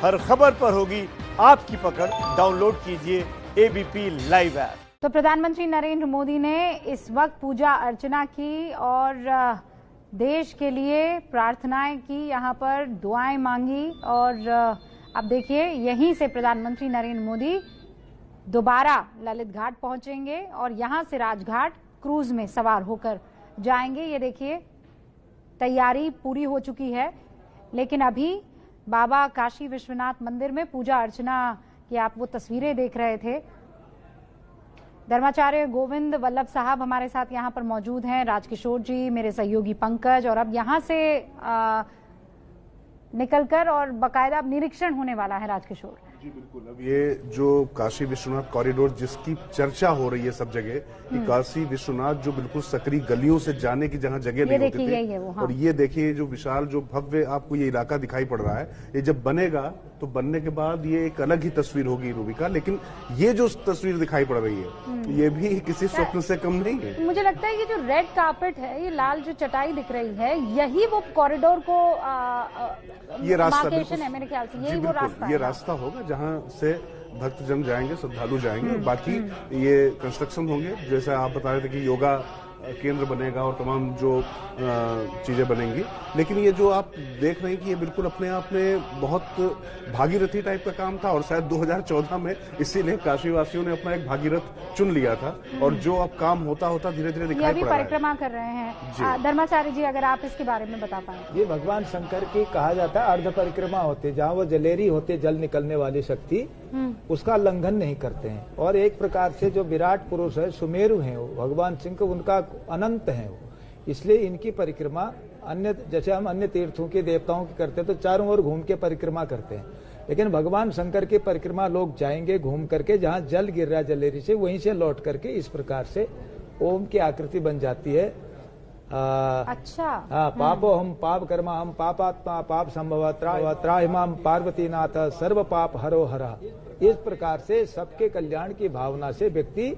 हर खबर पर होगी आपकी पकड़। डाउनलोड कीजिए एबीपी लाइव ऐप। तो प्रधानमंत्री नरेंद्र मोदी ने इस वक्त पूजा अर्चना की और देश के लिए प्रार्थनाएं की, यहाँ पर दुआएं मांगी। और अब देखिए, यहीं से प्रधानमंत्री नरेंद्र मोदी दोबारा ललित घाट पहुंचेंगे और यहां से राजघाट क्रूज में सवार होकर जाएंगे। ये देखिए, तैयारी पूरी हो चुकी है, लेकिन अभी बाबा काशी विश्वनाथ मंदिर में पूजा अर्चना की आप वो तस्वीरें देख रहे थे। धर्माचार्य गोविंद वल्लभ साहब हमारे साथ यहाँ पर मौजूद हैं, राजकिशोर जी, मेरे सहयोगी पंकज, और अब यहाँ से निकलकर और बाकायदा अब निरीक्षण होने वाला है। राजकिशोर जी बिल्कुल। अब ये जो काशी विश्वनाथ कॉरिडोर जिसकी चर्चा हो रही है सब जगह, कि काशी विश्वनाथ जो बिल्कुल सकरी गलियों से जाने की जहाँ जगह नहीं होती थी, हाँ। और ये देखिए जो विशाल जो भव्य आपको ये इलाका दिखाई पड़ रहा है, ये जब बनेगा तो बनने के बाद ये एक अलग ही तस्वीर होगी रूबिका। लेकिन ये जो तस्वीर दिखाई पड़ रही है ये भी किसी स्वप्न से कम नहीं है। मुझे लगता है ये जो रेड कार्पेट है, ये लाल जो चटाई दिख रही है, यही वो कॉरिडोर को ये रास्ता है मेरे ख्याल से, यही वो रास्ता है। ये रास्ता होगा जहाँ से भक्तजन जाएंगे, श्रद्धालु जाएंगे। बाकी ये कंस्ट्रक्शन होंगे, जैसे आप बता रहे थे कि योगा केंद्र बनेगा और तमाम जो चीजें बनेंगी। लेकिन ये जो आप देख रहे हैं कि ये बिल्कुल अपने आप में बहुत भागीरथी टाइप का काम था, और शायद 2014 में इसीलिए काशीवासियों ने अपना एक भागीरथ चुन लिया था, और जो अब काम होता होता धीरे धीरे दिखाई पड़ रहा है। परिक्रमा कर रहे हैं धर्माचार्य जी, अगर आप इसके बारे में बता पाए। ये भगवान शंकर की कहा जाता है अर्ध परिक्रमा होते, जहाँ वो जलेरी होते, जल निकलने वाली शक्ति, उसका उल्लंघन नहीं करते हैं। और एक प्रकार से जो विराट पुरुष है, सुमेरु है वो भगवान सिंह, उनका अनंत है वो, इसलिए इनकी परिक्रमा अन्य, जैसे हम अन्य तीर्थों के देवताओं की करते हैं तो चारों ओर घूम के परिक्रमा करते हैं, लेकिन भगवान शंकर की परिक्रमा लोग जाएंगे घूम करके, जहाँ जल गिर रहा है जलेरी से, वहीं से लौट करके इस प्रकार से ओम की आकृति बन जाती है। अच्छा। पापो हम पाप कर्मा हम पापात्मा पाप संभव त्राहिमाम पार्वतीनाथ सर्व पाप हरो हरा। इस प्रकार से सबके कल्याण की भावना से व्यक्ति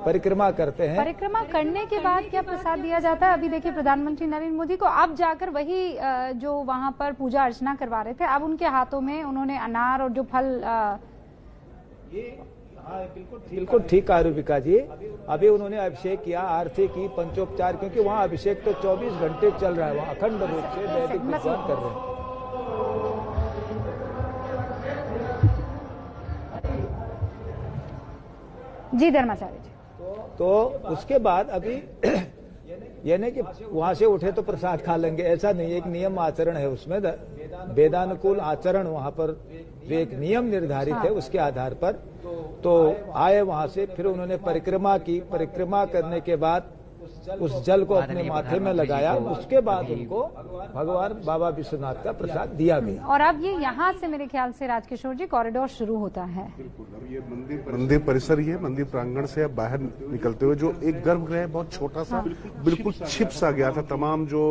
परिक्रमा करते हैं। परिक्रमा करने के बाद क्या प्रसाद दिया जाता है? अभी देखिए, प्रधानमंत्री नरेंद्र मोदी को अब जाकर वही जो वहां पर पूजा अर्चना करवा रहे थे, अब उनके हाथों में उन्होंने अनार और जो फल बिल्कुल ठीक कहा रूबिका जी। अभी उन्होंने अभिषेक किया, आरती की, पंचोपचार, क्योंकि वहाँ अभिषेक तो 24 घंटे चल रहा है, वहाँ अखंड रूप से वैदिक विद्वान कर रहे हैं। जी धर्माचार्य जी। तो उसके बाद अभी ये नहीं कि वहां से उठे तो प्रसाद खा लेंगे, ऐसा नहीं। एक नियम आचरण है उसमें, वेदानुकूल आचरण, वहां पर जो एक नियम निर्धारित है उसके आधार पर तो आए वहां से। फिर उन्होंने परिक्रमा की, परिक्रमा करने के बाद उस जल को अपने माथे में लगाया, उसके बाद उनको भगवान बाबा विश्वनाथ का प्रसाद दिया गया। और अब ये यहाँ से मेरे ख्याल से राजकिशोर जी कॉरिडोर शुरू होता है। बिल्कुल। अब ये मंदिर परिसर, ये मंदिर प्रांगण से अब बाहर निकलते हुए जो एक गर्भगृह बहुत छोटा सा बिल्कुल छिप सा गया था, तमाम जो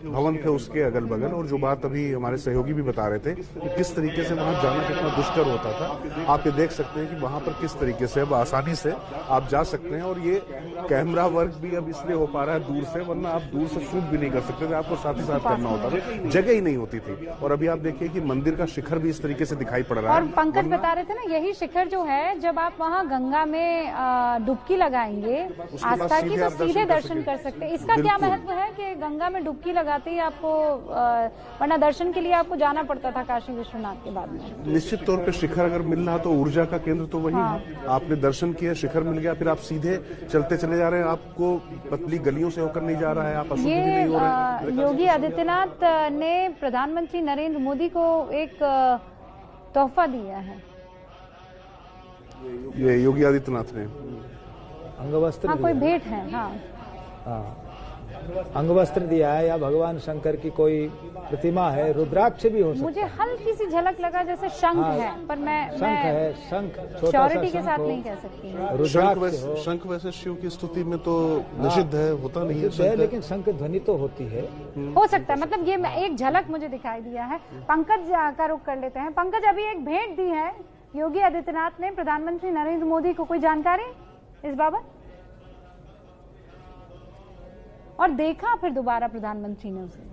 भवन थे उसके अगल बगल। और जो बात अभी हमारे सहयोगी भी बता रहे थे कि किस तरीके से वहां जाना कितना दुष्कर होता था, आप ये देख सकते हैं कि वहां पर किस तरीके से अब आसानी से आप जा सकते हैं। और ये कैमरा वर्क भी अब इसलिए हो पा रहा है दूर से, वरना आप दूर से शूट भी नहीं कर सकते थे, आपको साथ ही साथ करना होता था, जगह ही नहीं होती थी। और अभी आप देखिए कि मंदिर का शिखर भी इस तरीके से दिखाई पड़ रहा है। और पंकज बता रहे थे ना, यही शिखर जो है, जब आप वहाँ गंगा में डुबकी लगाएंगे आस्था की, तो सीधे दर्शन कर सकते हैं। इसका क्या महत्व है कि गंगा में डुबकी लगाते ही आपको, वरना दर्शन के लिए आपको जाना पड़ता था काशी विश्वनाथ के बाद में? निश्चित तौर पर शिखर अगर मिल रहा तो ऊर्जा का केंद्र तो वही है। आपने दर्शन किया, शिखर मिल गया, फिर आप सीधे चलते चले जा रहे हैं, आपको पतली गलियों से होकर नहीं जा रहा है, आप अशुद्ध भी नहीं हो रहे हैं। योगी आदित्यनाथ ने प्रधानमंत्री नरेंद्र मोदी को एक तोहफा दिया है। ये योगी आदित्यनाथ ने अंगवस्त्र, कोई भेंट है। अंगवस्त्र दिया है, या भगवान शंकर की कोई प्रतिमा है, रुद्राक्ष भी हो सकता है। मुझे हल्की सी झलक लगा जैसे शंख है, पर मैं शंख श्योरिटी के साथ नहीं कह सकती। शंख वैसे शिव की स्तुति में तो निषिद्ध है, होता नहीं है, लेकिन शंख ध्वनि तो होती है। हो सकता है, मतलब ये एक झलक मुझे दिखाई दिया है। पंकज का रुख कर लेते हैं। पंकज, अभी एक भेंट दी है योगी आदित्यनाथ ने प्रधानमंत्री नरेंद्र मोदी को, कोई जानकारी इस बाबत? और देखा फिर दोबारा प्रधानमंत्री ने उसे।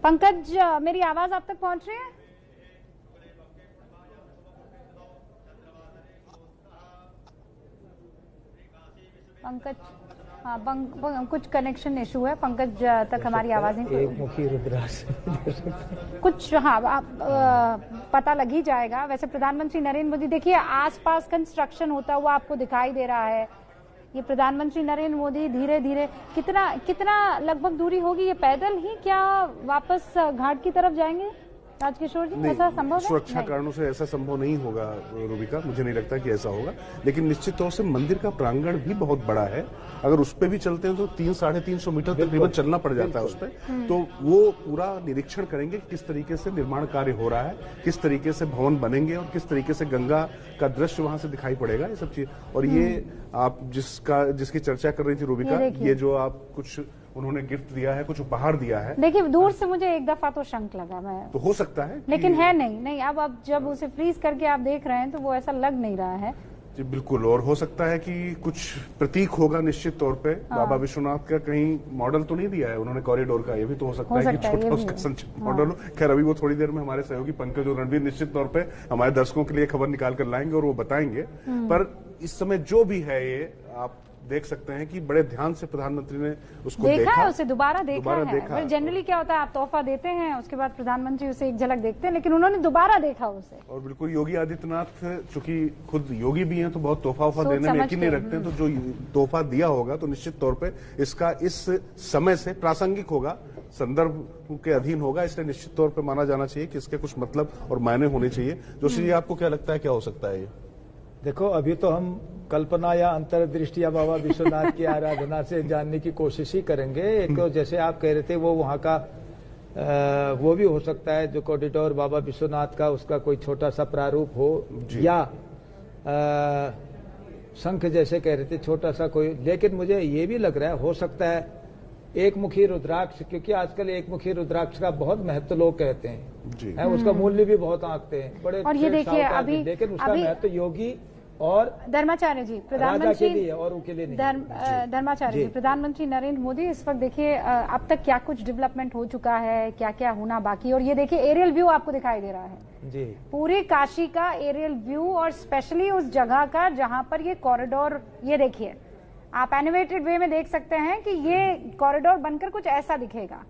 पंकज, मेरी आवाज आप तक पहुंच रही है? पंकज, हाँ, कुछ कनेक्शन इशू है। पंकज तक हमारी आवाज नहीं, एक मुखी रुद्राक्ष कुछ, हाँ, पता लग ही जाएगा। वैसे प्रधानमंत्री नरेंद्र मोदी, देखिए आसपास कंस्ट्रक्शन होता हुआ आपको दिखाई दे रहा है। ये प्रधानमंत्री नरेंद्र मोदी धीरे धीरे, कितना लगभग दूरी होगी ये, पैदल ही क्या वापस घाट की तरफ जाएंगे राजकिशोर जी? ऐसा संभव है? सुरक्षा कारणों से ऐसा संभव नहीं होगा रूबिका, मुझे नहीं लगता कि ऐसा होगा। लेकिन निश्चित तौर से मंदिर का प्रांगण भी बहुत बड़ा है। अगर उस पे भी चलते हैं तो 300-350 मीटर तकरीबन चलना पड़ जाता है उस पे। तो वो पूरा निरीक्षण करेंगे किस तरीके से निर्माण कार्य हो रहा है, किस तरीके से भवन बनेंगे और किस तरीके से गंगा का दृश्य वहां से दिखाई पड़ेगा, ये सब चीज। और ये आप जिसकी चर्चा कर रही थी रूबिका, ये जो आप कुछ उन्होंने गिफ्ट दिया है, कुछ उपहार दिया है। देखिए दूर से मुझे एक दफा तो शंख लगा, मैं तो हो सकता है, लेकिन है नहीं। अब जब उसे फ्रीज करके आप देख रहे हैं तो वो ऐसा लग नहीं रहा है जी। बिल्कुल, और हो सकता है कि कुछ प्रतीक होगा निश्चित तौर पे। बाबा विश्वनाथ का कहीं मॉडल तो नहीं दिया है उन्होंने कॉरिडोर का, ये भी तो हो सकता है कि छोटा उसका संक्षिप्त मॉडल हो। खैर अभी वो थोड़ी देर में हमारे सहयोगी पंकज और रणवीर निश्चित तौर पे हमारे दर्शकों के लिए खबर निकाल कर लाएंगे और वो बताएंगे। पर इस समय जो भी है, ये आप देख सकते हैं कि बड़े ध्यान से प्रधानमंत्री ने उसको देखा है, उसे दोबारा देखा है। जनरली क्या होता है, आप तोहफा देते हैं, उसके बाद प्रधानमंत्री उसे एक झलक देखते हैं, लेकिन उन्होंने दोबारा देखा उसे। और बिल्कुल योगी आदित्यनाथ चूंकि खुद योगी भी हैं तो बहुत तोहफा देने में यकीन नहीं रखते हैं, तो जो तोहफा दिया होगा तो निश्चित तौर पर इसका इस समय से प्रासंगिक होगा, संदर्भ के अधीन होगा। इसलिए निश्चित तौर पर माना जाना चाहिए कि इसके कुछ मतलब और मायने होने चाहिए। जोशी जी, आपको क्या लगता है क्या हो सकता है ये? देखो, अभी तो हम कल्पना या अंतर्दृष्टि या बाबा विश्वनाथ की आराधना से जानने की कोशिश ही करेंगे। एक जैसे आप कह रहे थे, वो वहाँ का वो भी हो सकता है जो कॉरिडोर बाबा विश्वनाथ का, उसका कोई छोटा सा प्रारूप हो, या शंख जैसे कह रहे थे छोटा सा कोई। लेकिन मुझे ये भी लग रहा है, हो सकता है एक मुखी रुद्राक्ष, क्योंकि आजकल एक मुखी रुद्राक्ष का बहुत महत्व लोग कहते हैं है, उसका मूल्य भी बहुत आंकते हैं बड़े। और ये देखिए अभी, लेकिन उसका महत्व योगी और धर्माचार्य जी, प्रधानमंत्री के लिए और उनके लिए नहीं। धर्माचार्य जी, प्रधानमंत्री नरेंद्र मोदी इस वक्त देखिए अब तक क्या कुछ डेवलपमेंट हो चुका है, क्या क्या होना बाकी। और ये देखिए एरियल व्यू आपको दिखाई दे रहा है जी, पूरे काशी का एरियल व्यू, और स्पेशली उस जगह का जहां पर ये कॉरिडोर, ये देखिए आप एनिमेटेड वे में देख सकते हैं कि ये कॉरिडोर बनकर कुछ ऐसा दिखेगा।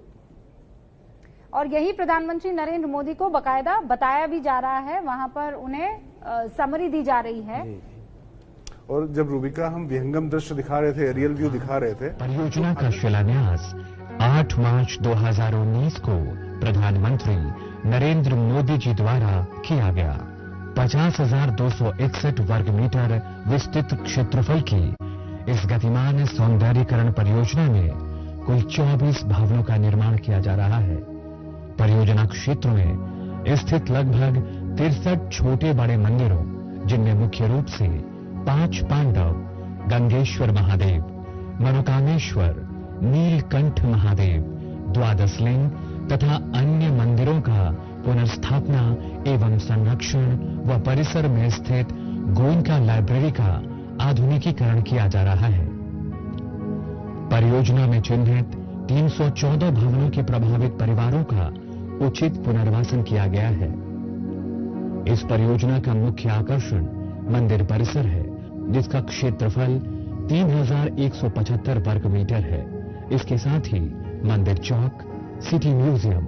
और यही प्रधानमंत्री नरेंद्र मोदी को बकायदा बताया भी जा रहा है, वहां पर उन्हें समरी दी जा रही है। और जब रूबिका हम विहंगम दृश्य दिखा रहे थे, एरियल व्यू दिखा रहे थे, परियोजना का शिलान्यास 8 मार्च 2019 को प्रधानमंत्री नरेंद्र मोदी जी द्वारा किया गया। 50,261 वर्ग मीटर विस्तृत क्षेत्रफल की इस गतिमान सौंदर्यीकरण परियोजना में कुल 24 भवनों का निर्माण किया जा रहा है। परियोजना क्षेत्र में स्थित लगभग 63 छोटे बड़े मंदिरों, जिनमें मुख्य रूप से 5 पांडव, गंगेश्वर महादेव, मनोकामेश्वर, नीलकंठ महादेव, द्वादश लिंग तथा अन्य मंदिरों का पुनर्स्थापना एवं संरक्षण व परिसर में स्थित गोइंका लाइब्रेरी का आधुनिकीकरण किया जा रहा है। परियोजना में चिन्हित 314 भवनों के प्रभावित परिवारों का उचित पुनर्वासन किया गया है। इस परियोजना का मुख्य आकर्षण मंदिर परिसर है, जिसका क्षेत्रफल 3,175 वर्ग मीटर है। इसके साथ ही मंदिर चौक, city museum,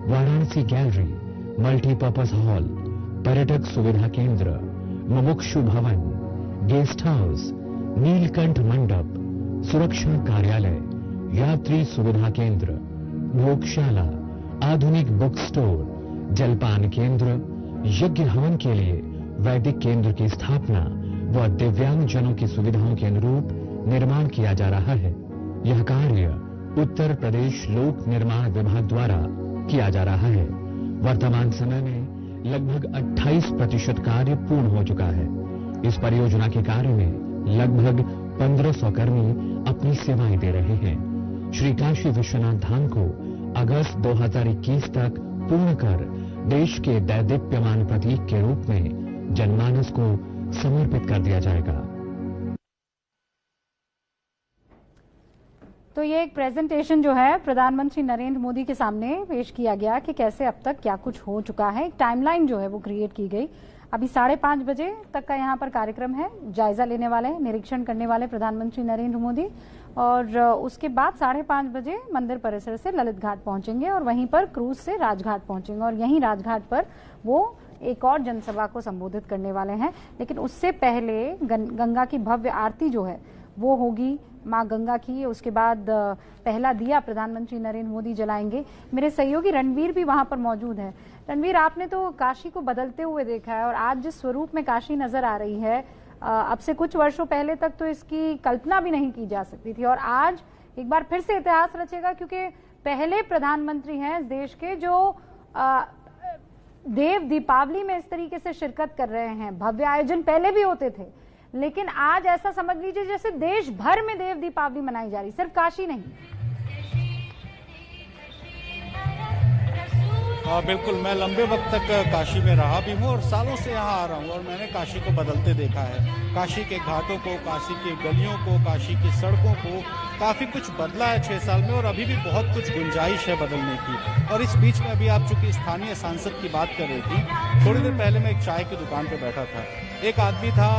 Varanasi gallery, multipurpose hall, पर्यटक सुविधा केंद्र, मुमुक्षु भवन, गेस्ट हाउस, नीलकंठ मंडप, सुरक्षा कार्यालय, यात्री सुविधा केंद्र, भोगशाला, आधुनिक बुक स्टोर, जलपान केंद्र, यज्ञ हवन के लिए वैदिक केंद्र की स्थापना व दिव्यांग जनों की सुविधाओं के अनुरूप निर्माण किया जा रहा है। यह कार्य उत्तर प्रदेश लोक निर्माण विभाग द्वारा किया जा रहा है। वर्तमान समय में लगभग 28% कार्य पूर्ण हो चुका है। इस परियोजना के कार्य में लगभग 1500 कर्मी अपनी सेवाएं दे रहे हैं। श्री काशी विश्वनाथ धाम को अगस्त 2021 तक पूर्ण कर देश के दैदीप्यमान प्रतीक के रूप में जनमानस को समर्पित कर दिया जाएगा। तो ये एक प्रेजेंटेशन जो है प्रधानमंत्री नरेंद्र मोदी के सामने पेश किया गया कि कैसे अब तक क्या कुछ हो चुका है। एक टाइमलाइन जो है वो क्रिएट की गई। अभी 5:30 बजे तक का यहाँ पर कार्यक्रम है। जायजा लेने वाले, निरीक्षण करने वाले प्रधानमंत्री नरेंद्र मोदी, और उसके बाद 5:30 बजे मंदिर परिसर से ललित घाट पहुंचेंगे और वहीं पर क्रूज से राजघाट पहुंचेंगे और यहीं राजघाट पर वो एक और जनसभा को संबोधित करने वाले हैं। लेकिन उससे पहले गंगा की भव्य आरती जो है वो होगी, मां गंगा की। उसके बाद पहला दिया प्रधानमंत्री नरेंद्र मोदी जलाएंगे। मेरे सहयोगी रणवीर भी वहां पर मौजूद है। रणवीर, आपने तो काशी को बदलते हुए देखा है और आज जिस स्वरूप में काशी नजर आ रही है, अब से कुछ वर्षों पहले तक तो इसकी कल्पना भी नहीं की जा सकती थी, और आज एक बार फिर से इतिहास रचेगा क्योंकि पहले प्रधानमंत्री हैं इस देश के जो देव दीपावली में इस तरीके से शिरकत कर रहे हैं। भव्य आयोजन पहले भी होते थे, लेकिन आज ऐसा समझ लीजिए जैसे देश भर में देव दीपावली मनाई जा रही, सिर्फ काशी नहीं। बिल्कुल, मैं लंबे वक्त तक काशी में रहा भी हूँ और सालों से यहाँ आ रहा हूँ और मैंने काशी को बदलते देखा है। काशी के घाटों को, काशी की गलियों को, काशी की सड़कों को काफी कुछ बदला है 6 साल में, और अभी भी बहुत कुछ गुंजाइश है बदलने की। और इस बीच में अभी आप चूंकि स्थानीय सांसद की बात कर रही थी, थोड़ी देर पहले मैं एक चाय की दुकान पर बैठा था। एक आदमी था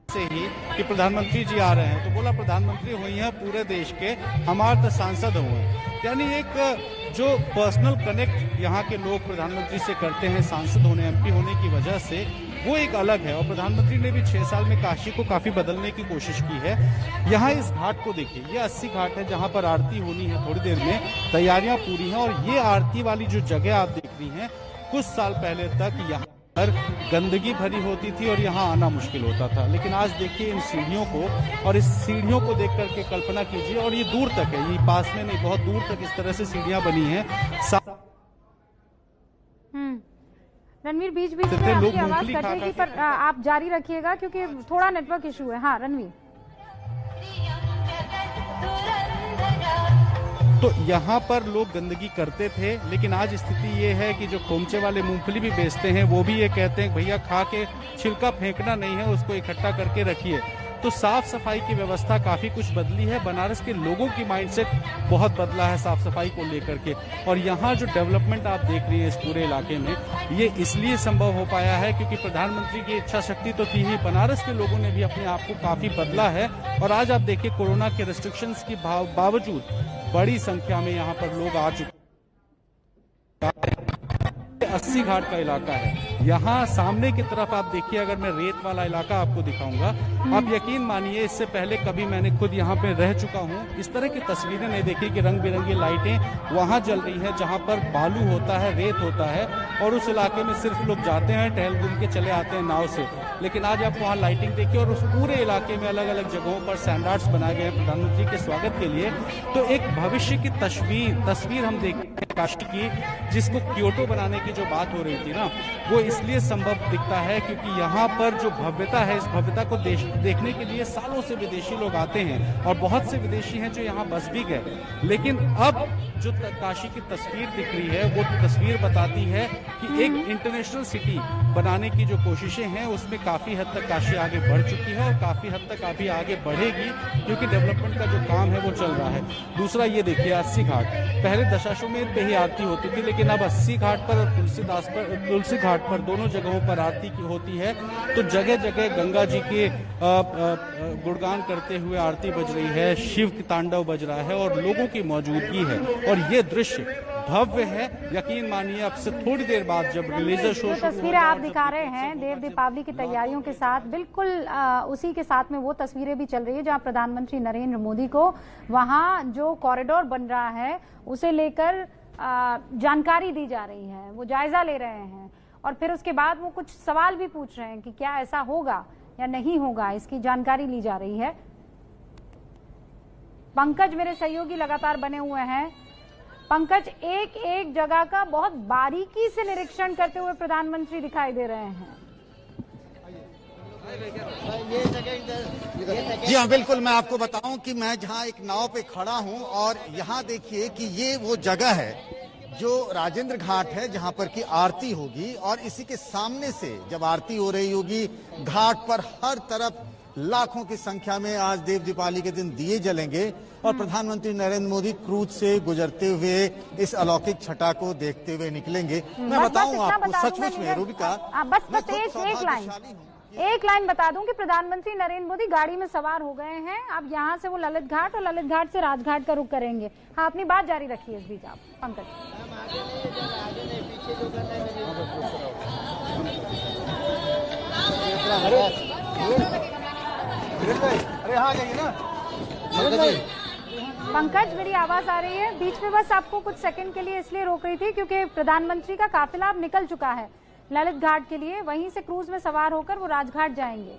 से ही कि प्रधानमंत्री जी आ रहे हैं, तो बोला प्रधानमंत्री हुई हैं पूरे देश के, हमारे तो सांसद हुए हैं। यानी एक जो पर्सनल कनेक्ट यहाँ के लोग प्रधानमंत्री से करते हैं सांसद होने, एमपी होने की वजह से, वो एक अलग है। और प्रधानमंत्री ने भी 6 साल में काशी को काफी बदलने की कोशिश की है। यहाँ इस घाट को देखिए, ये 80 घाट है जहाँ पर आरती होनी है थोड़ी देर में, तैयारियां पूरी हैं। और ये आरती वाली जो जगह आप देख रही हैं, कुछ साल पहले तक यहाँ पर गंदगी भरी होती थी और यहाँ आना मुश्किल होता था। लेकिन आज देखिए इन सीढ़ियों को, और इस सीढ़ियों को देख करके कल्पना कीजिए, और ये दूर तक है, ये पास में नहीं, बहुत दूर तक इस तरह से सीढ़ियां बनी हैं। रणवीर, बीच बीच में आपकी आवाज कटेगी, पर आप जारी रखिएगा क्योंकि थोड़ा नेटवर्क इशू है। हाँ रणवीर। तो यहाँ पर लोग गंदगी करते थे, लेकिन आज स्थिति ये है कि जो खोमचे वाले मूंगफली भी बेचते हैं वो भी ये कहते हैं भैया खा के छिलका फेंकना नहीं है, उसको इकट्ठा करके रखिए। तो साफ सफाई की व्यवस्था काफी कुछ बदली है। बनारस के लोगों की माइंडसेट बहुत बदला है साफ सफाई को लेकर के। और यहाँ जो डेवलपमेंट आप देख रही हैं इस पूरे इलाके में, ये इसलिए संभव हो पाया है क्योंकि प्रधानमंत्री की इच्छा शक्ति तो थी ही, बनारस के लोगों ने भी अपने आप को काफी बदला है। और आज आप देखिए कोरोना के रेस्ट्रिक्शंस के बावजूद बड़ी संख्या में यहाँ पर लोग आ चुके। 80 घाट का इलाका है। यहाँ सामने की तरफ आप देखिए, अगर मैं रेत वाला इलाका आपको दिखाऊंगा, आप यकीन मानिए इससे पहले कभी मैंने खुद यहाँ पे रह चुका हूँ, इस तरह की तस्वीरें नहीं देखी कि रंग बिरंगी लाइटें वहाँ जल रही है जहाँ पर बालू होता है, रेत होता है, और उस इलाके में सिर्फ लोग जाते हैं, टहल घूम के चले आते हैं नाव से। लेकिन आज आप वहाँ लाइटिंग देखिए, और उस पूरे इलाके में अलग अलग जगहों पर सैंडआर्ट्स बनाए गए हैं प्रधानमंत्री के स्वागत के लिए। तो एक भविष्य की तस्वीर हम देखते हैं काशी की, जिसको क्योटो बनाने की जो बात हो रही थी ना, वो इसलिए संभव दिखता है क्योंकि यहाँ पर जो भव्यता है, इस भव्यता को देखने के लिए सालों से विदेशी लोग आते हैं, और बहुत से विदेशी हैं जो यहाँ बस भी गए। लेकिन अब जो काशी की तस्वीर दिख रही है, वो तस्वीर बताती है कि एक इंटरनेशनल सिटी बनाने की जो कोशिशें हैं उसमें काफी हद तक काशी आगे बढ़ चुकी है, और काफी हद तक अभी आगे बढ़ेगी क्योंकि डेवलपमेंट का जो काम है वो चल रहा है। दूसरा ये देखिए 80 घाट, पहले दशाश्वमेध पे ही आरती होती थी, लेकिन अब 80 घाट पर और तुलसी घाट पर दोनों जगहों पर आरती की होती है। तो जगह जगह गंगा जी के गुणगान करते हुए आरती बज रही है, शिव की तांडव बज रहा है और लोगों की मौजूदगी है। और ये दृश्य भव्य है। यकीन मानिए अब से थोड़ी देर बाद जब लेजर शो तस्वीरें आप दिखा रहे हैं देव दीपावली की तैयारियों के साथ, बिल्कुल उसी के साथ में वो तस्वीरें भी चल रही है जहां प्रधानमंत्री नरेंद्र मोदी को वहां जो कॉरिडोर बन रहा है उसे लेकर जानकारी दी जा रही है, वो जायजा ले रहे हैं, और फिर उसके बाद वो कुछ सवाल भी पूछ रहे हैं कि क्या ऐसा होगा या नहीं होगा, इसकी जानकारी ली जा रही है। पंकज मेरे सहयोगी लगातार बने हुए हैं। पंकज, एक एक जगह का बहुत बारीकी से निरीक्षण करते हुए प्रधानमंत्री दिखाई दे रहे हैं। जी हाँ, बिल्कुल। मैं आपको बताऊं कि मैं जहां एक नाव पे खड़ा हूं, और यहाँ देखिए कि ये वो जगह है जो राजेंद्र घाट है जहां पर की आरती होगी, और इसी के सामने से जब आरती हो रही होगी घाट पर हर तरफ लाखों की संख्या में आज देव दीपावली के दिन दिए जलेंगे और प्रधानमंत्री नरेंद्र मोदी क्रूज से गुजरते हुए इस अलौकिक छटा को देखते हुए निकलेंगे। मैं बताऊं आपको सचमुच में रूबिका, बस एक लाइन बता दूं कि प्रधानमंत्री नरेंद्र मोदी गाड़ी में सवार हो गए हैं। अब यहाँ से वो ललित घाट और ललित घाट से राजघाट का रुख करेंगे। हाँ, अपनी बात जारी रखिए इस बीच आप पंकज। अरे हाँ जाइए ना पंकज, मेरी आवाज आ रही है? बीच में बस आपको कुछ सेकंड के लिए इसलिए रोक रही थी क्योंकि प्रधानमंत्री का काफिला अब निकल चुका है ललित घाट के लिए। वहीं से क्रूज में सवार होकर वो राजघाट जाएंगे।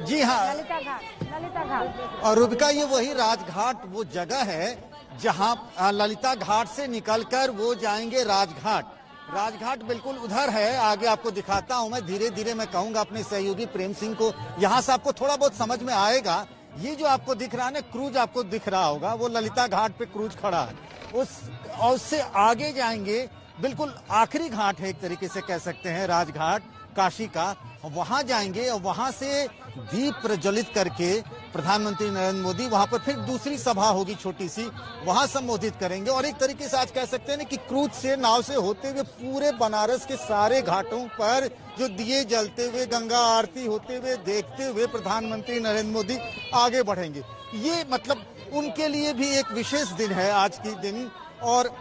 जी हाँ, ललिता घाट। और रूबिका, ये वही राजघाट वो जगह है जहाँ ललिता घाट से निकलकर वो जाएंगे राजघाट। राजघाट बिल्कुल उधर है, आगे आपको दिखाता हूँ मैं। धीरे धीरे मैं कहूंगा अपने सहयोगी प्रेम सिंह को, यहाँ से आपको थोड़ा बहुत समझ में आएगा। ये जो आपको दिख रहा है ना, क्रूज आपको दिख रहा होगा, वो ललिता घाट पे क्रूज खड़ा है। उससे आगे जाएंगे, बिल्कुल आखिरी घाट है एक तरीके से कह सकते हैं, राजघाट काशी का। वहां जाएंगे और वहां से दीप प्रज्वलित करके प्रधानमंत्री नरेंद्र मोदी वहां पर फिर दूसरी सभा होगी छोटी सी, वहां संबोधित करेंगे। और एक तरीके से आज कह सकते हैं ना कि क्रूज से नाव से होते हुए पूरे बनारस के सारे घाटों पर जो दिए जलते हुए, गंगा आरती होते हुए देखते हुए प्रधानमंत्री नरेंद्र मोदी आगे बढ़ेंगे। ये मतलब उनके लिए भी एक विशेष दिन है आज की दिन, और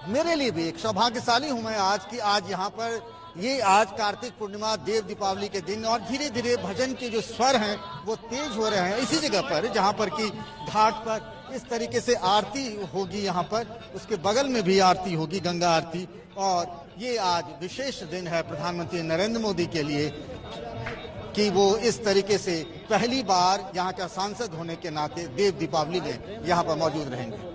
मेरे लिए भी एक सौभाग्यशाली हूं मैं आज की आज यहाँ पर। ये आज कार्तिक पूर्णिमा देव दीपावली के दिन, और धीरे धीरे भजन के जो स्वर हैं वो तेज हो रहे हैं इसी जगह पर जहाँ पर कि घाट पर इस तरीके से आरती होगी। यहाँ पर उसके बगल में भी आरती होगी, गंगा आरती। और ये आज विशेष दिन है प्रधानमंत्री नरेंद्र मोदी के लिए कि वो इस तरीके से पहली बार यहाँ का सांसद होने के नाते देव दीपावली में यहाँ पर मौजूद रहेंगे।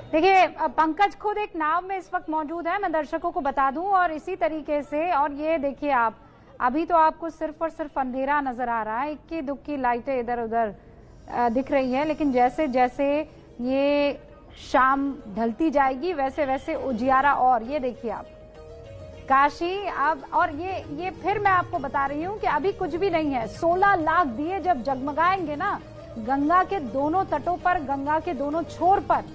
देखिए, पंकज खुद एक नाव में इस वक्त मौजूद है, मैं दर्शकों को बता दूं। और इसी तरीके से, और ये देखिए आप, अभी तो आपको सिर्फ और सिर्फ अंधेरा नजर आ रहा है, इक्की दुक्की लाइटें इधर उधर दिख रही हैं, लेकिन जैसे जैसे ये शाम ढलती जाएगी वैसे वैसे उजियारा। और ये देखिए आप काशी अब, और ये फिर मैं आपको बता रही हूँ कि अभी कुछ भी नहीं है। 16 लाख दिए जब जगमगाएंगे ना गंगा के दोनों तटों पर, गंगा के दोनों छोर पर,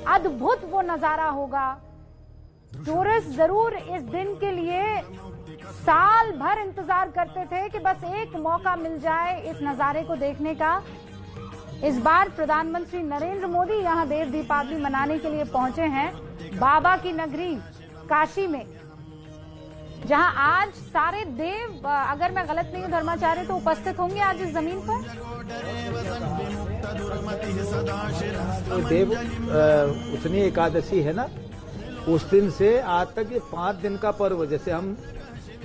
अद्भुत वो नजारा होगा। टूरिस्ट जरूर इस दिन के लिए साल भर इंतजार करते थे कि बस एक मौका मिल जाए इस नजारे को देखने का। इस बार प्रधानमंत्री नरेंद्र मोदी यहां देव दीपावली मनाने के लिए पहुंचे हैं बाबा की नगरी काशी में, जहां आज सारे देव, अगर मैं गलत नहीं हूं धर्माचार्य, तो उपस्थित होंगे आज इस जमीन पर। देव उसनी एकादशी है ना, उस दिन से आज तक ये 5 दिन का पर्व, जैसे हम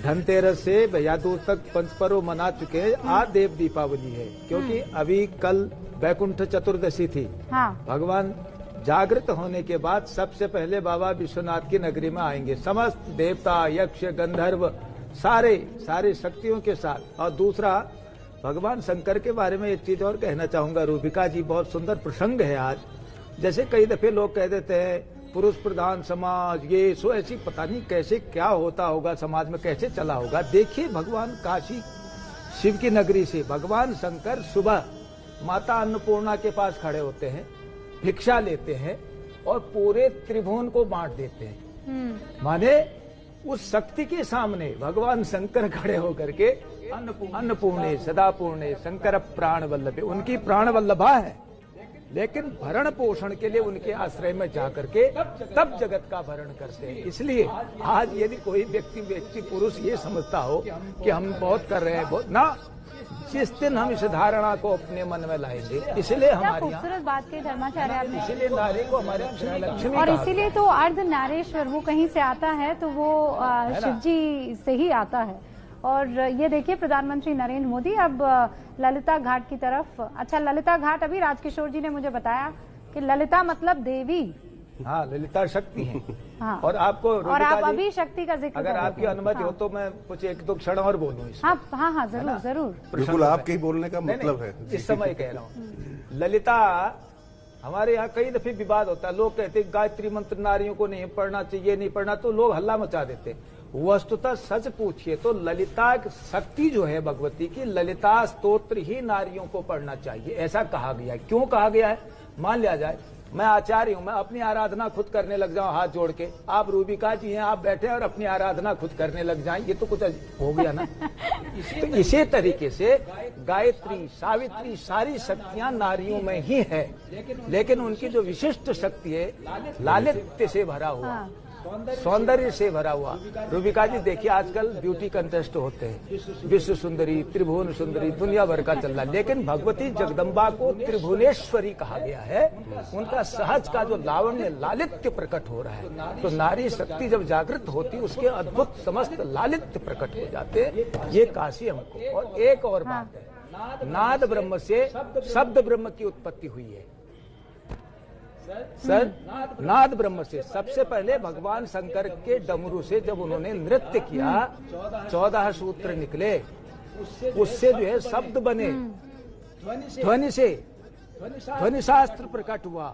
धनतेरस से भैया दूज तक पंच पर्व मना चुके हैं, आज देव दीपावली है। क्योंकि अभी कल वैकुंठ चतुर्दशी थी। हाँ। भगवान जागृत होने के बाद सबसे पहले बाबा विश्वनाथ की नगरी में आएंगे, समस्त देवता, यक्ष, गंधर्व, सारे शक्तियों के साथ। और दूसरा, भगवान शंकर के बारे में एक चीज और कहना चाहूंगा रूबिका जी, बहुत सुंदर प्रसंग है आज। जैसे कई दफे लोग कह देते हैं पुरुष प्रधान समाज, ये सो ऐसी पता नहीं कैसे क्या होता होगा समाज में, कैसे चला होगा। देखिए भगवान काशी शिव की नगरी से भगवान शंकर सुबह माता अन्नपूर्णा के पास खड़े होते हैं, भिक्षा लेते हैं और पूरे त्रिभुवन को बांट देते हैं। माने उस शक्ति के सामने भगवान शंकर खड़े होकर के अन्नपूर्णे सदापूर्णे शंकर प्राण वल्लभे, उनकी प्राण वल्लभा है, लेकिन भरण पोषण के लिए उनके आश्रय में जाकर के तब जगत का भरण करते हैं। इसलिए आज यदि कोई व्यक्ति पुरुष ये समझता हो कि हम बहुत कर रहे हैं, बहुत ना, जिस दिन हम इस धारणा को अपने मन में लाएंगे, इसलिए हमारे खूबसूरत बात की धर्माचार्य आपने, इसीलिए नारी को हमारे लक्ष्मी, और इसीलिए तो अर्ध नारेश्वर वो कहीं से आता है तो वो शिव जी से ही आता है। और ये देखिए प्रधानमंत्री नरेंद्र मोदी अब ललिता घाट की तरफ। अच्छा, ललिता घाट, अभी राजकिशोर जी ने मुझे बताया कि ललिता मतलब देवी। हाँ, ललिता शक्ति है। हाँ। और आपको, और आप अभी शक्ति का जिक्र, अगर आपकी अनुमति हो तो मैं कुछ 1-2 क्षण और बोलूं इसमें। हाँ, जरूर जरूर। बिल्कुल, आपके ही बोलने का मतलब है। इस समय कह रहा हूँ, ललिता, हमारे यहाँ कई दफे विवाद होता है, लोग कहते हैं गायत्री मंत्र नारियों को नहीं पढ़ना चाहिए, नहीं पढ़ना, तो लोग हल्ला मचा देते हैं। वस्तुतः सच पूछिए तो ललिता शक्ति जो है भगवती की, ललिता स्तोत्र ही नारियों को पढ़ना चाहिए, ऐसा कहा गया है। क्यों कहा गया है? मान लिया जाए मैं आचार्य हूं, मैं अपनी आराधना खुद करने लग जाऊं हाथ जोड़ के, आप रूबिका जी हैं, आप बैठे और अपनी आराधना खुद करने लग जाएं, ये तो कुछ हो गया ना। तो इसी तरीके से गायत्री, सावित्री, सारी शक्तियां नारियों में ही है, लेकिन उनकी जो विशिष्ट शक्ति है लालित्य से भरा हुआ, सौंदर्य से भरा हुआ। रूबिका जी देखिए आजकल ब्यूटी कंटेस्ट होते हैं, विश्व सुंदरी, त्रिभुवन सुंदरी, दुनिया भर का चल रहा है, लेकिन भगवती जगदम्बा को त्रिभुवनेश्वरी कहा गया है। उनका सहज का जो लावण्य, लालित्य प्रकट हो रहा है, तो नारी शक्ति जब जागृत होती उसके अद्भुत समस्त लालित्य प्रकट हो जाते, ये काशी हमको। और एक और बात है, नाद ब्रह्म से शब्द ब्रह्म की उत्पत्ति हुई है। सर, नाद ब्रह्म से सबसे पहले भगवान शंकर के डमरू से जब उन्होंने नृत्य किया, 14 सूत्र निकले, उससे जो है शब्द बने, ध्वनि से ध्वनि शास्त्र प्रकट हुआ,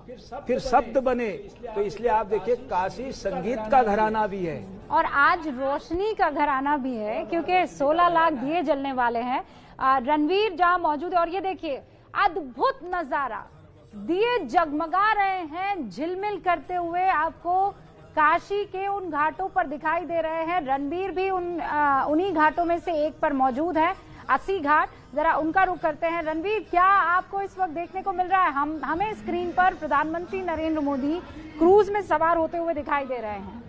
फिर शब्द बने। तो इसलिए आप देखिए काशी संगीत का घराना भी है और आज रोशनी का घराना भी है, क्योंकि 16 लाख दिए जलने वाले हैं। रणवीर जहां मौजूद है और ये देखिए अद्भुत नजारा, दिए जगमगा रहे हैं झिलमिल करते हुए, आपको काशी के उन घाटों पर दिखाई दे रहे हैं। रणबीर भी उन्हीं घाटों में से एक पर मौजूद है, 80 घाट। जरा उनका रुख करते हैं। रणबीर, क्या आपको इस वक्त देखने को मिल रहा है? हमें स्क्रीन पर प्रधानमंत्री नरेंद्र मोदी क्रूज में सवार होते हुए दिखाई दे रहे हैं।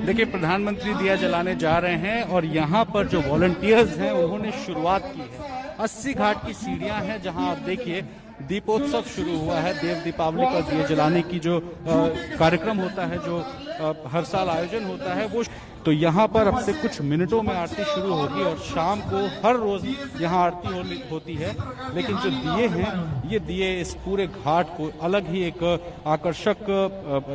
देखिए, प्रधानमंत्री दिया जलाने जा रहे हैं और यहाँ पर जो वॉलंटियर्स हैं उन्होंने शुरुआत की है। 80 घाट की सीढ़ियां हैं जहां आप देखिए दीपोत्सव शुरू हुआ है। देव दीपावली का दिए जलाने की जो कार्यक्रम होता है, जो हर साल आयोजन होता है, वो तो यहाँ पर अब से कुछ मिनटों में आरती शुरू होगी और शाम को हर रोज यहाँ आरती होती है। लेकिन जो दिए हैं, ये दिए इस पूरे घाट को अलग ही एक आकर्षक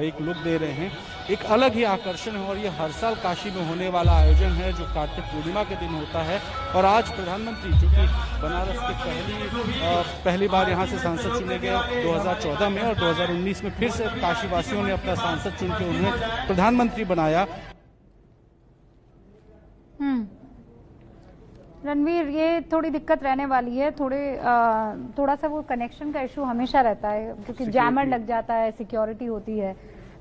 एक लुक दे रहे हैं, एक अलग ही आकर्षण है। और ये हर साल काशी में होने वाला आयोजन है जो कार्तिक पूर्णिमा के दिन होता है। और आज प्रधानमंत्री, जो कि बनारस के पहली बार यहाँ से सांसद चुने गए 2014 में, और 2019 में फिर से काशी वासियों ने अपना सांसद चुन के उन्हें प्रधानमंत्री बनाया। रणवीर, ये थोड़ी दिक्कत रहने वाली है, थोड़ा सा वो कनेक्शन का इशू हमेशा रहता है, क्योंकि जैमर लग जाता है, सिक्योरिटी होती है।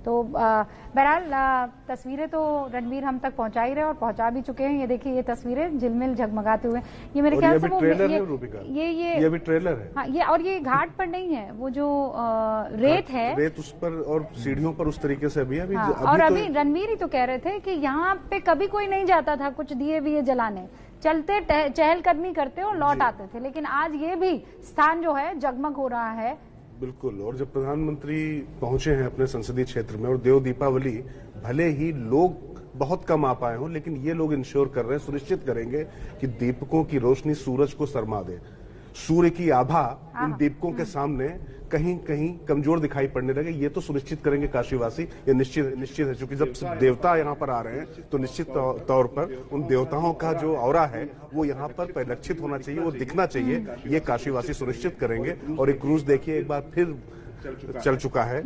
तो बहरहाल तस्वीरें तो रणवीर हम तक पहुंचा ही रहे और पहुंचा भी चुके हैं। ये देखिए, ये तस्वीरें झिलमिल झगमगाते हुए, ये मेरे ख्याल से वो ये भी ट्रेलर है। हाँ, ये और ये घाट पर नहीं है, वो जो रेत है, रेत उस पर और सीढ़ियों पर उस तरीके से अभी हाँ, और अभी रणवीर ही तो कह रहे थे कि यहाँ पे कभी कोई नहीं जाता था कुछ दिए विए जलाने, चलते चहलकदमी करते और लौट आते थे। लेकिन आज ये भी स्थान जो है जगमग हो रहा है। बिल्कुल। और जब प्रधानमंत्री पहुंचे हैं अपने संसदीय क्षेत्र में, और देव दीपावली भले ही लोग बहुत कम आ पाए हों, लेकिन ये लोग इंश्योर कर रहे हैं, सुनिश्चित करेंगे कि दीपकों की रोशनी सूरज को शर्मा दे। सूर्य की आभा इन दीपकों के सामने कहीं कहीं कमजोर दिखाई पड़ने लगे, ये तो सुनिश्चित करेंगे काशीवासी, ये निश्चित है। क्योंकि जब देवता यहाँ पर आ रहे हैं तो निश्चित तौर पर उन देवताओं का जो ऑरा है वो यहाँ पर परिलक्षित होना चाहिए, वो दिखना चाहिए, ये काशीवासी सुनिश्चित करेंगे। और एक क्रूज देखिए एक बार फिर चल चुका है,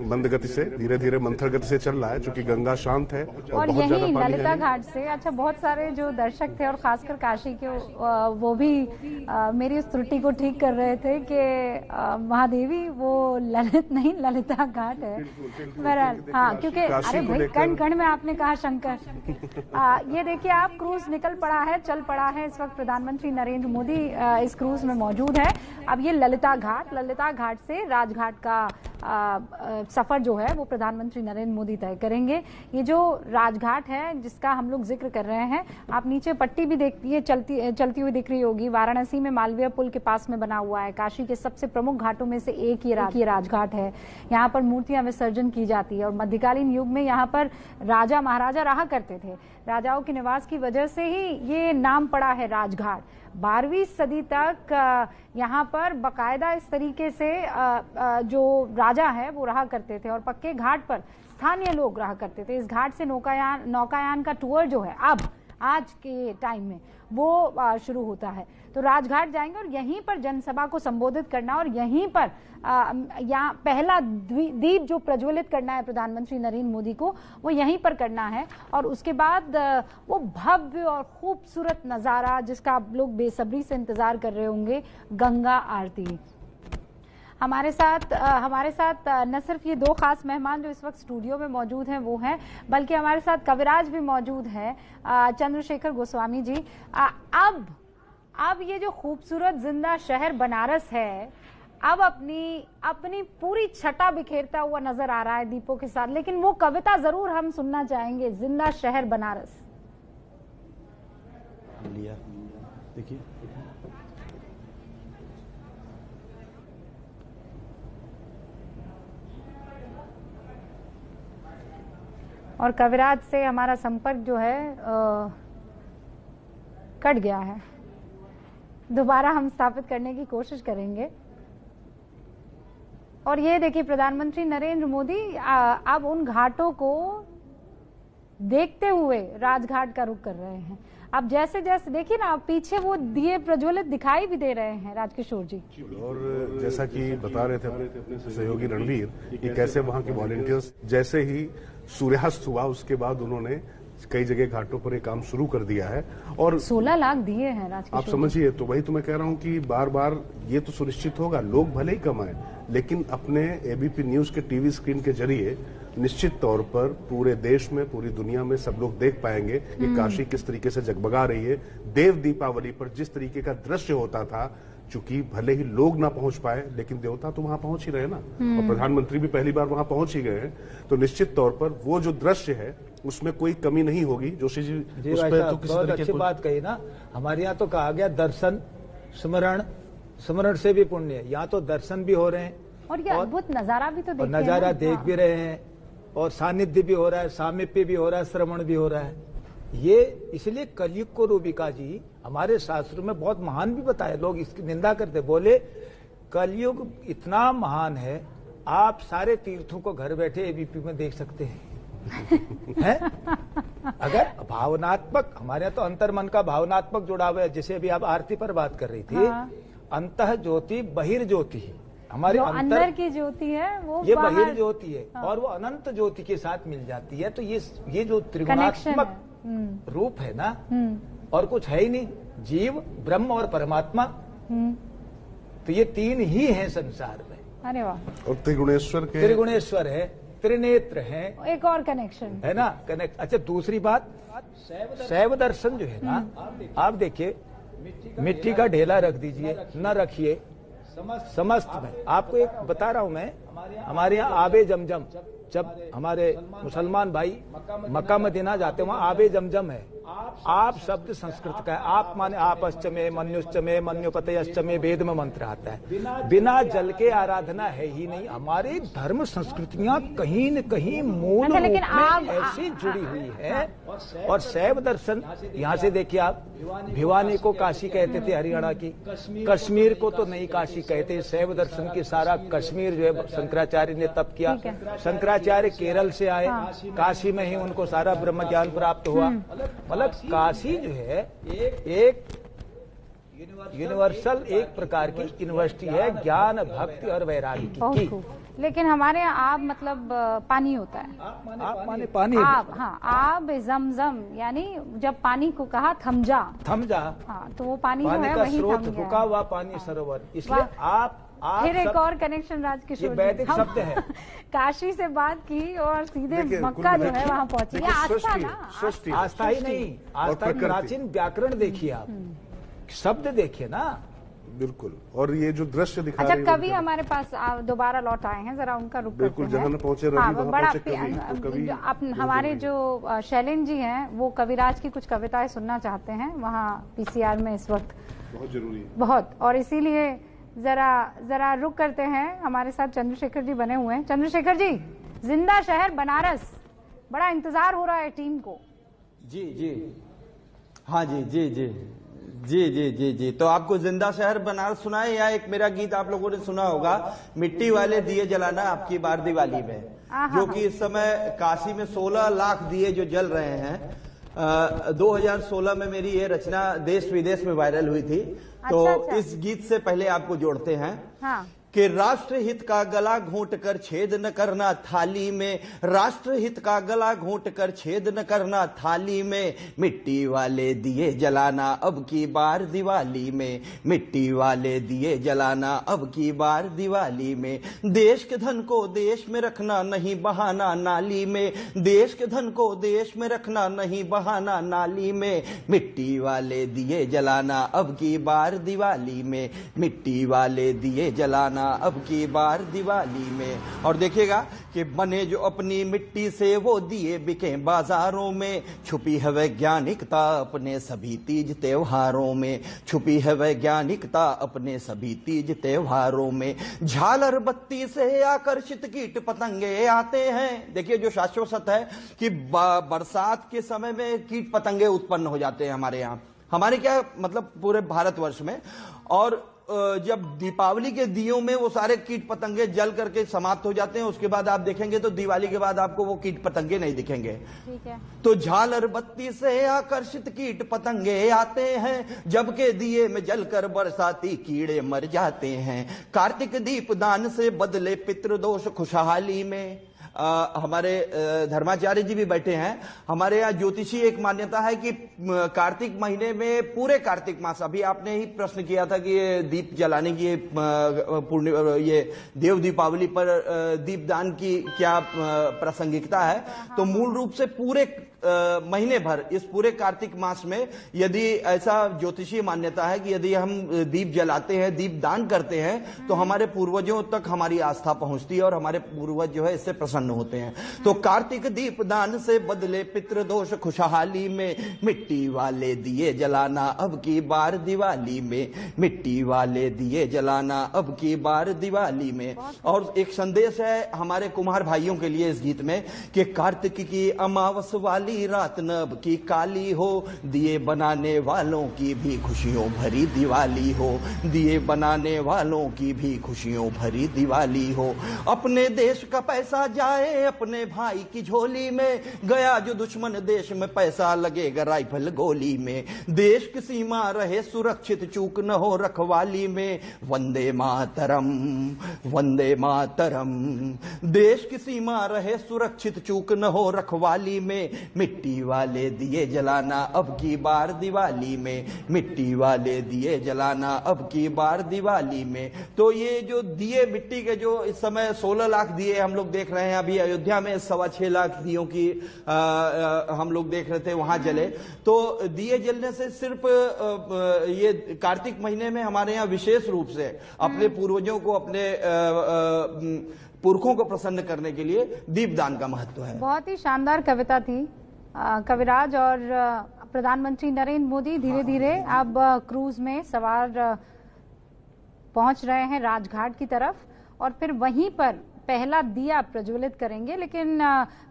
मंद गति से, धीरे धीरे मंथर गति से चल रहा है, क्योंकि गंगा शांत है और बहुत ज्यादा पानी है। ललिता घाट से अच्छा, बहुत सारे जो दर्शक थे और खासकर काशी के, वो भी मेरी उस त्रुटि को ठीक कर रहे थे कि महादेवी वो ललित नहीं, ललिता घाट है। बहरहाल हाँ, क्योंकि अरे भाई कण कण में आपने कहा शंकर। ये देखिए आप, क्रूज निकल पड़ा है, चल पड़ा है। इस वक्त प्रधानमंत्री नरेंद्र मोदी इस क्रूज में मौजूद है। अब ये ललिता घाट से राजघाट का सफर जो है वो प्रधानमंत्री नरेंद्र मोदी तय करेंगे। ये जो राजघाट है जिसका हम लोग जिक्र कर रहे हैं, आप नीचे पट्टी भी देखती है चलती हुई दिख रही होगी। वाराणसी में मालवीय पुल के पास में बना हुआ है। काशी के सबसे प्रमुख घाटों में से एक ये राजघाट है। यहाँ पर मूर्तियां विसर्जन की जाती है और मध्यकालीन युग में यहाँ पर राजा महाराजा रहा करते थे। राजाओं के निवास की वजह से ही ये नाम पड़ा है राजघाट। 12वीं सदी तक यहाँ पर बकायदा इस तरीके से जो राजा है वो रहा करते थे और पक्के घाट पर स्थानीय लोग रहा करते थे। इस घाट से नौकायान का टूर जो है आज के टाइम में वो शुरू होता है। तो राजघाट जाएंगे और यहीं पर जनसभा को संबोधित करना और यहीं पर यहाँ पहला दीप जो प्रज्वलित करना है प्रधानमंत्री नरेंद्र मोदी को, वो यहीं पर करना है। और उसके बाद वो भव्य और खूबसूरत नज़ारा जिसका आप लोग बेसब्री से इंतजार कर रहे होंगे, गंगा आरती। हमारे साथ न सिर्फ ये दो खास मेहमान जो इस वक्त स्टूडियो में मौजूद हैं वो हैं, बल्कि हमारे साथ कविराज भी मौजूद है, चंद्रशेखर गोस्वामी जी। अब ये जो खूबसूरत जिंदा शहर बनारस है, अब अपनी पूरी छटा बिखेरता हुआ नजर आ रहा है दीपों के साथ, लेकिन वो कविता जरूर हम सुनना चाहेंगे, जिंदा शहर बनारस। लिया देखिए, और कविराज से हमारा संपर्क जो है कट गया है, दोबारा हम स्थापित करने की कोशिश करेंगे। और ये देखिए प्रधानमंत्री नरेंद्र मोदी अब उन घाटों को देखते हुए राजघाट का रुख कर रहे हैं। अब जैसे जैसे देखिए ना, आप पीछे वो दिए प्रज्वलित दिखाई भी दे रहे हैं राजकिशोर जी। और जैसा कि बता रहे थे अपने सहयोगी रणवीर कि कैसे वहां के वॉलेंटियर्स जैसे ही सूर्यास्त हुआ उसके बाद उन्होंने कई जगह घाटों पर ये काम शुरू कर दिया है। और 16 लाख दिए हैं राजकिशोर, आप समझिए। तो वही तो मैं कह रहा हूं कि बार बार ये तो सुनिश्चित होगा, लोग भले ही कमाएं लेकिन अपने एबीपी न्यूज के टीवी स्क्रीन के जरिए निश्चित तौर पर पूरे देश में, पूरी दुनिया में सब लोग देख पाएंगे कि काशी किस तरीके से जगमगा रही है। देव दीपावली पर जिस तरीके का दृश्य होता था, चूंकि भले ही लोग ना पहुंच पाए लेकिन देवता तो वहां पहुंच ही रहे ना, और प्रधानमंत्री भी पहली बार वहां पहुंच ही गए हैं। तो निश्चित तौर पर वो जो दृश्य है उसमें कोई कमी नहीं होगी। जोशी जी उस पे तो बहुत अच्छी बात कही ना। हमारे यहाँ तो कहा गया दर्शन स्मरण से भी पुण्य है। यहाँ तो दर्शन भी हो रहे हैं और ये अद्भुत नजारा भी तो देखते हैं, नजारा देख भी रहे हैं, और सानिध्य भी हो रहा है, सामीप्य भी हो रहा है, श्रवण भी हो रहा है। ये इसलिए कलयुग को रूबिका जी हमारे शास्त्रों में बहुत महान भी बताया। लोग इसकी निंदा करते, बोले कलयुग इतना महान है, आप सारे तीर्थों को घर बैठे एबीपी में देख सकते हैं। है? अगर भावनात्मक, हमारे यहाँ तो अंतर्मन का भावनात्मक जुड़ाव है। जैसे अभी आप आरती पर बात कर रही थी, अंतः ज्योति बहिर्ज्योति, हमारे अंदर की ज्योति है वो ये बहिर्ज्योति है, और वो अनंत ज्योति के साथ मिल जाती है। तो ये जो त्रिगुणात्मक रूप है ना, और कुछ है ही नहीं, जीव ब्रह्म और परमात्मा, तो ये तीन ही है संसार में। अरे वाह। और त्रिगुणेश्वर है, त्रिनेत्र है, एक और कनेक्शन है ना, कनेक्ट। अच्छा, दूसरी बात शैव दर्शन जो है ना, आप देखिए मिट्टी का ढेला रख दीजिए, न रखिए, समस्त में आपको एक बता रहा हूं मैं। हमारे यहाँ आबे जमजम, जब हमारे मुसलमान भाई मक्का मदीना जाते हैं, वहाँ आबे जमजम है। आप शब्द संस्कृत का है, आप माने आपश्च में, मन्युश्च में, मन्युपतयश्च में, वेद में मंत्र आता है। बिना जल के आराधना है ही नहीं। हमारे धर्म संस्कृतियां कहीं न कहीं मूल रूप में ऐसी जुड़ी हुई है। और शैव दर्शन, यहाँ से देखिए आप, भिवानी को काशी कहते थे हरियाणा की, कश्मीर को तो नहीं काशी कहते। शैव दर्शन की सारा कश्मीर जो है शंकराचार्य ने तप किया। शंकराचार्य केरल से आए, काशी में ही उनको सारा ब्रह्म ज्ञान प्राप्त हुआ। मतलब काशी जो है एक यूनिवर्सल, एक प्रकार की यूनिवर्सिटी है ज्ञान, भक्ति और वैराग्य की। लेकिन हमारे यहाँ आब मतलब पानी होता है। आब माने पानी, आब, हाँ, आब जमजम, यानी जब पानी को कहा थम जा, हाँ, तो वो पानी जो है वही स्रोत, रुका हुआ पानी सरोवर। इसलिए आप फिर एक और कनेक्शन राजकिशोर, वैदिक शब्द है। काशी से बात की और सीधे मक्का जो है वहाँ पहुंची। आस्था ना, आस्था ही नहीं, आस्था प्राचीन व्याकरण देखिए आप, शब्द देखिए ना, बिल्कुल। और ये जो दृश्य दिखा अच्छा, कवि हमारे पास दोबारा लौट आए हैं, जरा उनका रुक बिल्कुल करते हैं। जहां पहुंचे बड़ा हमारे जो शैलेंद्र जी हैं वो कविराज की कुछ कविताएं सुनना चाहते हैं वहाँ पीसीआर में इस वक्त, बहुत जरूरी है, बहुत। और इसीलिए जरा रुक करते हैं। हमारे साथ चंद्रशेखर जी बने हुए हैं। चंद्रशेखर जी, जिंदा शहर बनारस, बड़ा इंतजार हो रहा है टीम को। जी हाँ जी। तो आपको जिंदा शहर बनारस सुना है, या एक मेरा गीत आप लोगों ने सुना होगा, मिट्टी वाले दिए जलाना आपकी बार दिवाली में, जो कि इस समय काशी में 16 लाख दिए जो जल रहे हैं। 2016 में मेरी ये रचना देश विदेश में वायरल हुई थी। तो अच्छा। इस गीत से पहले आपको जोड़ते हैं हाँ। कि राष्ट्र हित का गला घोंट कर छेद न करना थाली में, राष्ट्र हित का गला घोंट कर छेद न करना थाली में, मिट्टी वाले दिए जलाना अब की बार दिवाली में, मिट्टी वाले दिए जलाना अब की बार दिवाली में, देश के धन को देश में रखना नहीं बहाना नाली में, देश के धन को देश में रखना नहीं बहाना नाली में, मिट्टी वाले दिए जलाना अब की बार दिवाली में, मिट्टी वाले दिए जलाना अब की बार दिवाली में। और देखिएगा कि बने जो अपनी मिट्टी से वो दिए बिके बाजारों में, छुपी है वैज्ञानिकता अपने सभी तीज त्योहारों में, छुपी है वैज्ञानिकता अपने सभी तीज त्योहारों में, झालर बत्ती से आकर्षित कीट पतंगे आते हैं। देखिए जो शाश्वत है कि बरसात के समय में कीट पतंगे उत्पन्न हो जाते हैं हमारे यहाँ, हमारे क्या मतलब पूरे भारतवर्ष में। और जब दीपावली के दियों में वो सारे कीट पतंगे जल करके समाप्त हो जाते हैं, उसके बाद आप देखेंगे तो दिवाली के बाद आपको वो कीट पतंगे नहीं दिखेंगे। ठीक है। तो झालर बत्ती से आकर्षित कीट पतंगे आते हैं, जबकि दिए में जलकर बरसाती कीड़े मर जाते हैं, कार्तिक दीप दान से बदले पितृदोष खुशहाली में। हमारे धर्माचार्य जी भी बैठे हैं। हमारे यहाँ ज्योतिषी एक मान्यता है कि कार्तिक महीने में पूरे कार्तिक मास, अभी आपने ही प्रश्न किया था कि ये दीप जलाने की ये देव दीपावली पर दीपदान की क्या प्रासंगिकता है। तो मूल रूप से पूरे महीने भर इस पूरे कार्तिक मास में यदि ऐसा ज्योतिषीय मान्यता है कि यदि हम दीप जलाते हैं, दीप दान करते हैं, तो हमारे पूर्वजों तक हमारी आस्था पहुंचती है और हमारे पूर्वज जो है इससे प्रसन्न होते हैं। तो कार्तिक दीप दान से बदले पितृदोष खुशहाली में, मिट्टी वाले दिए जलाना अब की बार दिवाली में, मिट्टी वाले दिए जलाना अब की बार दिवाली में। और एक संदेश है हमारे कुम्हार भाइयों के लिए इस गीत में कि कार्तिक की अमावस वाली रात नब की काली हो, दिए बनाने वालों की भी खुशियों भरी दिवाली हो, दिए बनाने वालों की भी खुशियों भरी दिवाली हो। अपने देश का पैसा जाए अपने भाई की झोली में, गया जो दुश्मन देश में पैसा लगेगा राइफल गोली में, देश की सीमा रहे सुरक्षित चूक न हो रखवाली में, वंदे मातरम वंदे मातरम, देश की सीमा रहे सुरक्षित चूक न हो रखवाली में, मिट्टी वाले दिए जलाना अब की बार दिवाली में, मिट्टी वाले दिए जलाना अब की बार दिवाली में। तो ये जो दिए मिट्टी के जो इस समय 16 लाख दिए हम लोग देख रहे हैं, अभी अयोध्या में 6.25 लाख दियों की हम लोग देख रहे थे वहां जले। तो दिए जलने से सिर्फ ये कार्तिक महीने में हमारे यहाँ विशेष रूप से अपने पूर्वजों को, अपने पुरखों को प्रसन्न करने के लिए दीपदान का महत्व है। बहुत ही शानदार कविता थी कविराज। और प्रधानमंत्री नरेंद्र मोदी धीरे धीरे अब क्रूज में सवार पहुंच रहे हैं राजघाट की तरफ, और फिर वहीं पर पहला दिया प्रज्वलित करेंगे। लेकिन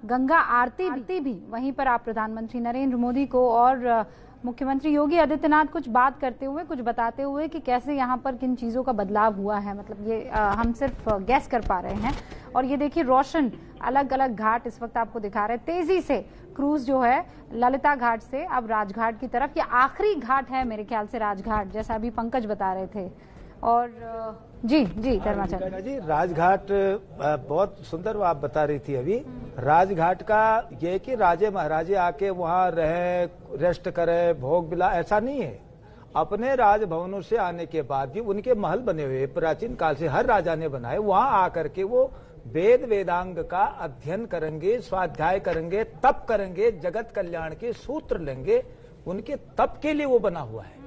गंगा आरती भी वहीं पर आप प्रधानमंत्री नरेंद्र मोदी को और मुख्यमंत्री योगी आदित्यनाथ कुछ बात करते हुए, कुछ बताते हुए कि कैसे यहाँ पर किन चीज़ों का बदलाव हुआ है, मतलब ये हम सिर्फ गैस कर पा रहे हैं। और ये देखिए रोशन अलग अलग घाट इस वक्त आपको दिखा रहे हैं। तेजी से क्रूज जो है ललिता घाट से अब राजघाट की तरफ, ये आखिरी घाट है मेरे ख्याल से राजघाट, जैसा अभी पंकज बता रहे थे। और जी धर्माचार्य जी, राजघाट बहुत सुंदर आप बता रही थी अभी। राजघाट का ये कि राजे महाराजे आके वहाँ रहे, रेस्ट करे, भोग बिला, ऐसा नहीं है। अपने राजभवनों से आने के बाद भी उनके महल बने हुए प्राचीन काल से हर राजा ने बनाए, वहाँ आकर के वो वेद वेदांग का अध्ययन करेंगे, स्वाध्याय करेंगे, तप करेंगे, जगत कल्याण के सूत्र लेंगे, उनके तप के लिए वो बना हुआ है।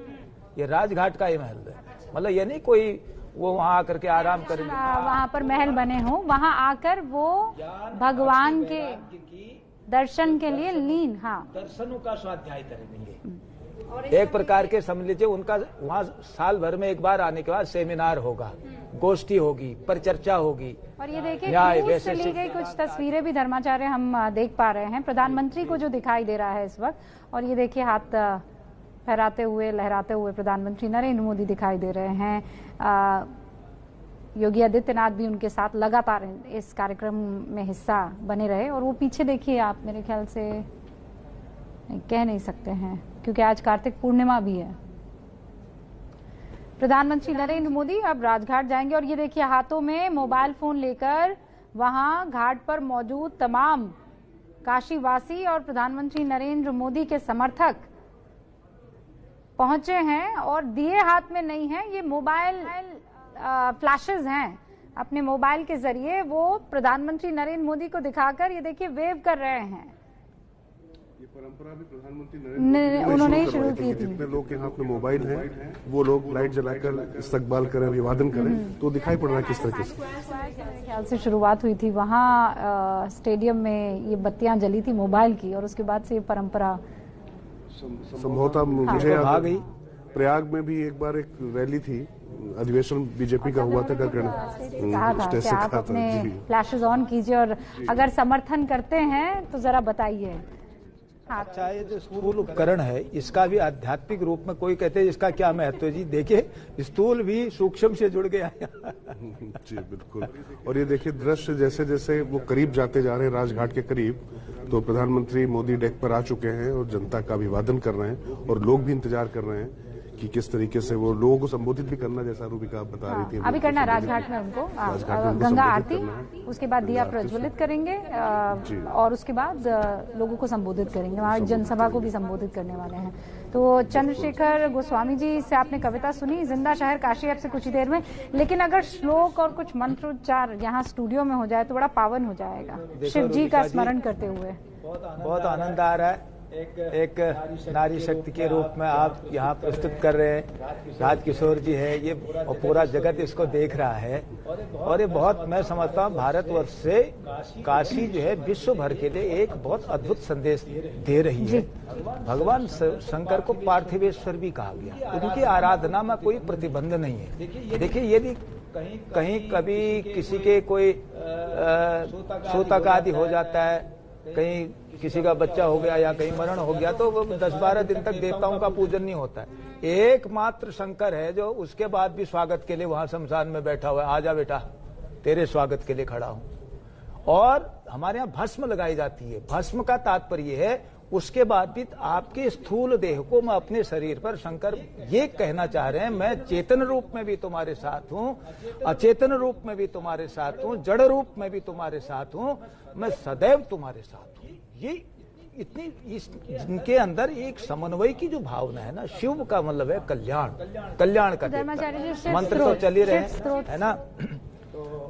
ये राजघाट का ये महल है, मतलब ये नहीं कोई वो वहाँ आकर के आराम करेंगे, वहाँ पर महल बने हों, वहाँ आकर वो भगवान के दर्शन के लिए लीन, हाँ, दर्शनों का स्वाध्याय करेंगे। एक प्रकार के समझ लीजिए उनका वहाँ साल भर में एक बार आने के बाद सेमिनार होगा, गोष्ठी होगी, परिचर्चा होगी। और ये देखिए क्रूज से ली गई कुछ तस्वीरें भी धर्माचार्य हम देख पा रहे हैं, प्रधानमंत्री को जो दिखाई दे रहा है इस वक्त। और ये देखिए हाथ फहराते हुए, लहराते हुए प्रधानमंत्री नरेंद्र मोदी दिखाई दे रहे हैं। योगी आदित्यनाथ भी उनके साथ लगातार इस कार्यक्रम में हिस्सा बने रहे। और वो पीछे देखिए आप, मेरे ख्याल से कह नहीं सकते हैं, क्योंकि आज कार्तिक पूर्णिमा भी है। प्रधानमंत्री नरेंद्र मोदी अब राजघाट जाएंगे और ये देखिए हाथों में मोबाइल फोन लेकर वहां घाट पर मौजूद तमाम काशीवासी और प्रधानमंत्री नरेंद्र मोदी के समर्थक पहुंचे हैं और दिए हाथ में नहीं है, ये मोबाइल फ्लैशेस हैं। अपने मोबाइल के जरिए वो प्रधानमंत्री नरेंद्र मोदी को दिखाकर ये देखिए वेव कर रहे हैं। ये परंपरा भी प्रधानमंत्री नरेंद्र मोदी उन्होंने शुरू की थी। जितने लोग के हाथ में मोबाइल हैं वो लोग लाइट जलाकर इस्तकबाल करें, अभिवादन करें, तो दिखाई पड़ रहा है किस तरीके से। मेरे ख्याल से शुरुआत हुई थी वहाँ स्टेडियम में, ये बत्तियां जली थी मोबाइल की और उसके बाद से ये परंपरा संभवतः मुझे याद गई। प्रयाग में भी एक बार एक रैली थी, अधिवेशन बीजेपी का हुआ था, कहा था कि आप अपने फ्लैशेस ऑन कीजिए और अगर समर्थन करते हैं तो जरा बताइए। अच्छा, ये जो स्थूल उपकरण है इसका भी आध्यात्मिक रूप में कोई कहते हैं इसका क्या महत्व है जी? देखिए स्थूल भी सूक्ष्म से जुड़ गया है। जी बिल्कुल। और ये देखिए दृश्य जैसे जैसे वो करीब जाते जा रहे हैं राजघाट के करीब, तो प्रधानमंत्री मोदी डेक पर आ चुके हैं और जनता का अभिवादन कर रहे हैं और लोग भी इंतजार कर रहे हैं कि किस तरीके से वो लोगों को संबोधित भी करना, जैसा रूबिका आप बता रही थी। अभी करना राजघाट में उनको गंगा आरती, उसके बाद दिया प्रज्वलित करेंगे और उसके बाद लोगों को संबोधित करेंगे, वहाँ जनसभा को भी संबोधित करने वाले हैं। तो चंद्रशेखर गोस्वामी जी से आपने कविता सुनी, जिंदा शहर काशी ऐप से कुछ ही देर में, लेकिन अगर श्लोक और कुछ मंत्रोच्चार यहाँ स्टूडियो में हो जाए तो बड़ा पावन हो जाएगा, शिव जी का स्मरण करते हुए। बहुत आनंद आ रहा है। एक नारी शक्ति के रूप में आप यहाँ प्रस्तुत कर रहे हैं, राजकिशोर जी है ये, और पूरा जगत इसको देख रहा है और ये बहुत, मैं समझता हूँ भारतवर्ष से काशी जो है विश्व भर के लिए एक बहुत अद्भुत संदेश दे रही है। भगवान शंकर को पार्थिवेश्वर भी कहा गया, उनकी आराधना में कोई प्रतिबंध नहीं है। देखिए यदि कहीं कभी किसी के कोई सूतक आदि हो जाता है, कहीं किसी का बच्चा हो गया या कहीं मरण हो गया, तो वो 10-12 दिन तक देवताओं का पूजन नहीं होता है। एकमात्र शंकर है जो उसके बाद भी स्वागत के लिए वहां शमशान में बैठा हुआ है, आजा बेटा तेरे स्वागत के लिए खड़ा हूं। और हमारे यहाँ भस्म लगाई जाती है, भस्म का तात्पर्य है उसके बाद भी आपके स्थूल देह को मैं अपने शरीर पर, शंकर ये कहना चाह रहे हैं मैं चेतन रूप में भी तुम्हारे साथ हूँ, अचेतन रूप में भी तुम्हारे साथ हूँ, जड़ रूप में भी तुम्हारे साथ हूँ, मैं सदैव तुम्हारे साथ हूँ। ये इतनी इनके अंदर एक समन्वय की जो भावना है ना, शिव का मतलब है कल्याण, कल्याण का मंत्र तो चल ही रहे हैं, है ना।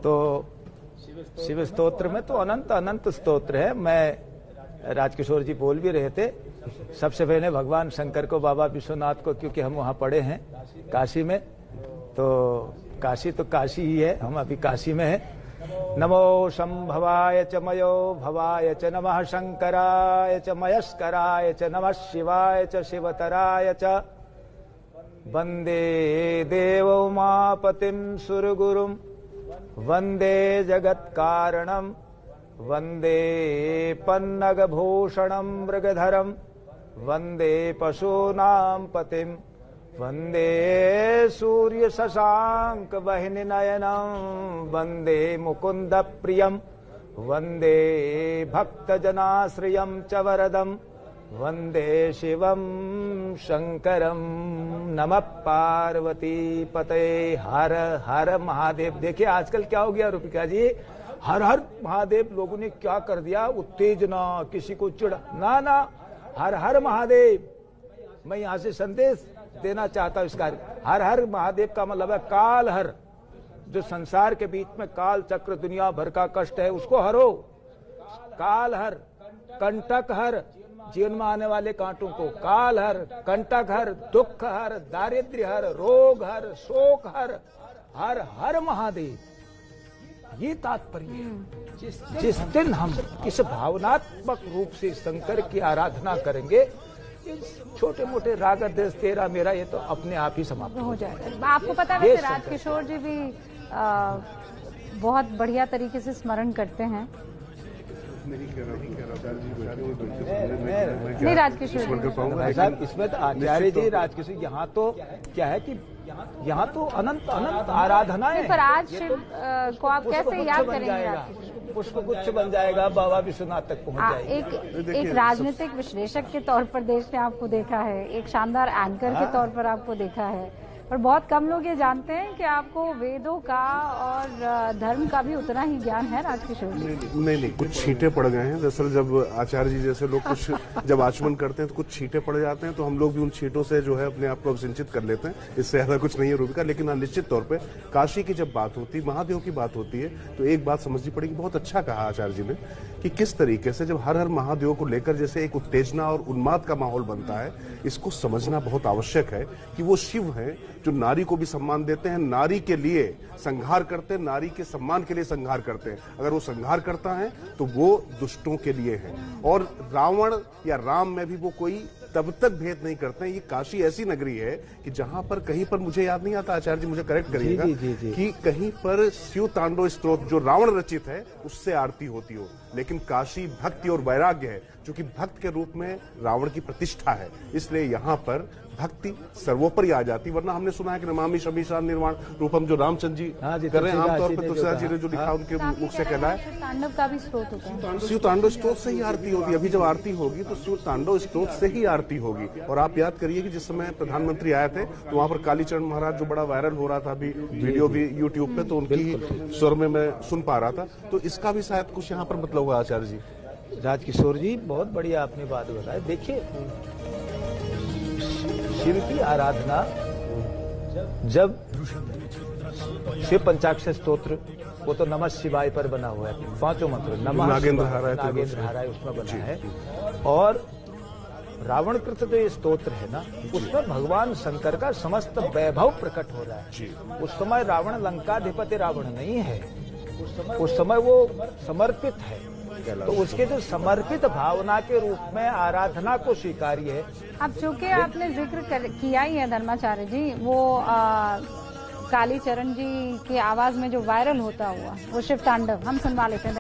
तो शिव स्तोत्र में तो अनंत अनंत स्तोत्र है। मैं राजकिशोर जी बोल भी रहे थे, सबसे पहले भगवान शंकर को, बाबा विश्वनाथ को, क्योंकि हम वहां पड़े हैं काशी में, तो काशी ही है, हम अभी काशी में हैं। नमो शंभवाय च मयो भवाय च नमः शंकराय च मयस्कराय च नमः शिवाय च शिवतराय च वंदे देवोमापतिं सुरगुरुं वंदे जगत्कारणं वंदे पन्नगभूषणं मृगधरं वंदे पशूनां पतिं वंदे सूर्य शशांक वहिनी नयनं वंदे मुकुंद प्रियं वंदे भक्तजनाश्रियं च वरदं वंदे शिवं शंकरं नमः पार्वती पते हर हर महादेव। देखिए आजकल क्या हो गया रूपिका जी, हर हर महादेव लोगों ने क्या कर दिया, उत्तेजना, किसी को चिढ़ा, ना हर हर महादेव। मैं यहाँ से संदेश देना चाहता हूं इस कार्य, हर हर महादेव का मतलब है काल हर, जो संसार के बीच में काल चक्र दुनिया भर का कष्ट है उसको हरो, काल हर, कंटक हर, जीवन में आने वाले कांटों को, काल हर, कंटक हर, दुख हर, दारिद्र्य हर, रोग हर, शोक हर, हर हर महादेव। ये तात्पर्य है। जिस दिन हम इस भावनात्मक रूप से शंकर की आराधना करेंगे, छोटे मोटे राग देश तेरा मेरा ये तो अपने आप ही समाप्त हो जाएगा। आपको पता है राजकिशोर जी भी बहुत बढ़िया तरीके से स्मरण करते हैं। नहीं राजकिशोर भाई साहब, इसमें तो आचार्य जी राजकिशोर, यहाँ तो क्या है कि यहाँ तो अनंत अनंत आराधना है। पर आज शिव को आप कैसे याद करेंगे? पुष्पगुच्छ बन जाएगा, बाबा विश्वनाथ तक पहुंच जाएगी। एक राजनीतिक विश्लेषक के तौर पर देश ने आपको देखा है, एक शानदार एंकर के तौर पर आपको देखा है, और बहुत कम लोग ये जानते हैं कि आपको वेदों का और धर्म का भी उतना ही ज्ञान है राजकिशोर जी। नहीं, कुछ छींटे पड़ गए हैं। दरअसल जब आचार्य जी जैसे लोग कुछ जब आचमन करते हैं तो कुछ छींटे पड़ जाते हैं, तो हम लोग भी उन छींटों से जो है अपने आप को अवसिंचित कर लेते हैं। इससे ज्यादा कुछ नहीं है रूबिका। लेकिन हाँ, निश्चित तौर पर काशी की जब बात होती है, महादेव की बात होती है, तो एक बात समझनी पड़ेगी। बहुत अच्छा कहा आचार्य जी ने कि किस तरीके से जब हर महादेव को लेकर जैसे एक उत्तेजना और उन्माद का माहौल बनता है, इसको समझना बहुत आवश्यक है कि वो शिव हैं जो नारी को भी सम्मान देते हैं, नारी के लिए संहार करते हैं, नारी के सम्मान के लिए संहार करते हैं। अगर वो संहार करता है तो वो दुष्टों के लिए है, और रावण या राम में भी वो कोई तब तक भेद नहीं करते हैं। ये काशी ऐसी नगरी है कि जहां पर कहीं पर, मुझे याद नहीं आता, आचार्य जी मुझे करेक्ट करिएगा, कि कहीं पर शिव तांडव स्तोत्र जो रावण रचित है उससे आरती होती हो, लेकिन काशी भक्ति और वैराग्य है, जो कि भक्त के रूप में रावण की प्रतिष्ठा है। इसलिए यहाँ पर भक्ति सर्वोपरि आ जाती। वरना हमने सुना है कि नमामि शमीशान निर्वाण रूपम, जो रामचंद्र जी कर रहे हैं आमतौर पर, तुलसीदास जी ने जो लिखा उनके मुख से कहना है। तांडव का भी स्रोत होता है, शिव तांडव स्त्रोत से ही आरती होगी। अभी जब आरती होगी तो शिव तांडव स्त्रोत से ही आरती होगी। और आप याद करिए कि जिस समय प्रधानमंत्री आए थे तो वहां पर कालीचरण महाराज जो बड़ा वायरल हो रहा था, अभी वीडियो भी यूट्यूब पे, तो उनकी स्वर में मैं सुन पा रहा था। तो इसका भी शायद कुछ यहाँ पर मतलब हुआ आचार्य जी। राजकिशोर जी, बहुत बढ़िया आपने बात बताई। देखिए, शिव की आराधना जब शिव पंचाक्षर स्तोत्र, वो तो नमः शिवाय पर बना हुआ है, 5 मंत्र, नमः नागेंद्र हाराय उसमें बना है। और रावण कृत जो ये स्तोत्र है ना, उसमें भगवान शंकर का समस्त वैभव प्रकट हो रहा है। उस समय रावण लंकाधिपति रावण नहीं है, उस समय वो समर्पित है। तो उसके जो समर्पित भावना के रूप में आराधना को स्वीकार्य है। अब चूंकि आपने जिक्र किया ही है धर्माचार्य जी, वो कालीचरण जी की आवाज में जो वायरल होता हुआ वो शिव तांडव हम सुनवा लेते हैं।